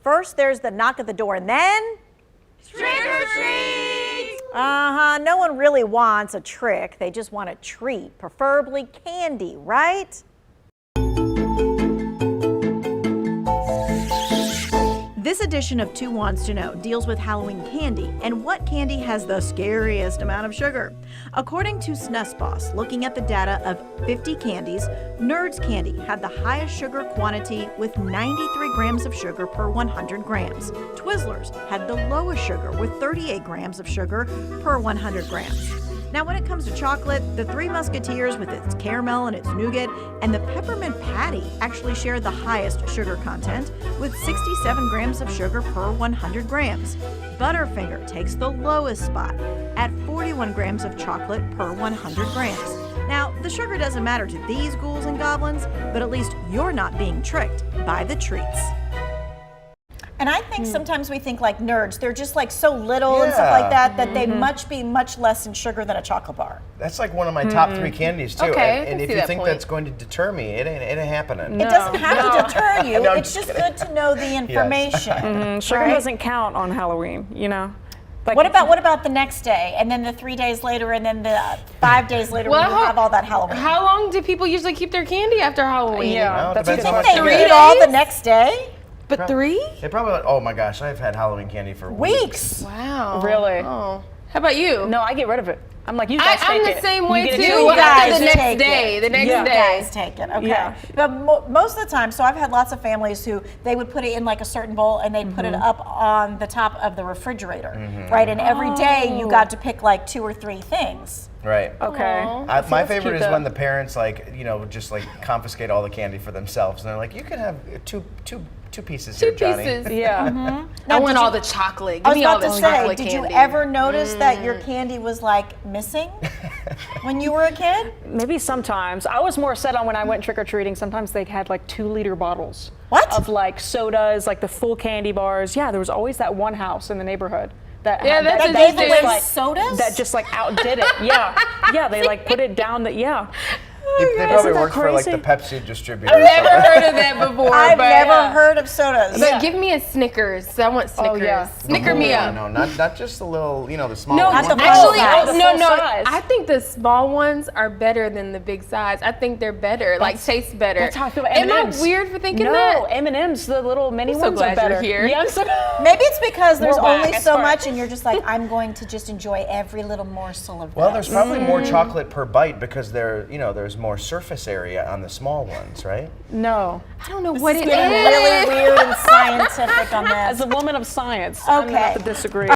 first there's the knock at the door and then Trick or treat! No one really wants a trick. They just want a treat, preferably candy, right? This edition of Two Wants to Know deals with Halloween candy and what candy has the scariest amount of sugar. According to SnussBoss, looking at the data of 50 candies, Nerds candy had the highest sugar quantity with 93 grams of sugar per 100 grams. Twizzlers had the lowest sugar with 38 grams of sugar per 100 grams. Now, when it comes to chocolate, the Three Musketeers with its caramel and its nougat and the peppermint patty actually share the highest sugar content with 67 grams of sugar per 100 grams. Butterfinger takes the lowest spot at 41 grams of chocolate per 100 grams. Now, the sugar doesn't matter to these ghouls and goblins, but at least you're not being tricked by the treats. And I think sometimes we think like nerds, they're just like so little and stuff like that, that they be much less in sugar than a chocolate bar. That's like one of my top 3 candies too. Okay, and if you think that's going to deter me, it ain't happening. It doesn't have to deter you. No, I'm it's just kidding. good to know the information. Sugar right? doesn't count on Halloween, you know? Like, What about the next day, and then the 3 days later, and then the 5 days later when you have all that Halloween? How long do people usually keep their candy after Halloween? Yeah, Well, it that's depends Do you how think much they sugar eat it all the days? next day? But 3? They probably, oh my gosh, I've had Halloween candy for Weeks. Wow. Really? Oh. How about you? No, I get rid of it. I'm like, you guys take I'm it. the same You way get too. it You After guys the next take day. it. The next Yeah. day. Guys take it, okay. Yeah. But most of the time, so I've had lots of families who they would put it in like a certain bowl and they'd put it up on the top of the refrigerator, right? And every day you got to pick like 2 or 3 things. Right. Okay. My favorite cute, is though. when the parents just confiscate all the candy for themselves, and they're like, "You can have two pieces here, Johnny." Pieces. Yeah. I want all the chocolate. I Give was me all about the to say, chocolate did candy. you ever notice that your candy was like missing when you were a kid? Maybe sometimes. I was more set on when I went trick-or-treating. Sometimes they had like 2-liter bottles. What? Of like sodas, like the full candy bars. Yeah, there was always that one house in the neighborhood that Yeah, had that's that, a Gave They away like- sodas? that just like outdid it. Yeah. Yeah, they like put it down yeah. They probably that work for like crazy? the Pepsi distributor. I've never heard of that before. I've but, never heard of sodas. But give me a Snickers. I want Snickers. yeah. Snicker me up. No, not just the little, the small No, ones. not the actually, full size. no. size. I think the small ones are better than the big size. I think they're better, like taste better. That's how I feel about Am I M&Ms. weird for thinking no, that? M&Ms, the little mini I'm so ones are glad you're better. here. Yeah, I'm so Maybe it's because there's We're back. only It's so fine. much and you're just like, I'm going to just enjoy every little morsel of Well, this. there's probably more chocolate per bite because there's more surface area on the small ones, right? No. I don't know what it Getting is. really weird and scientific on As this. a woman of science, I'm gonna have to Okay. disagree.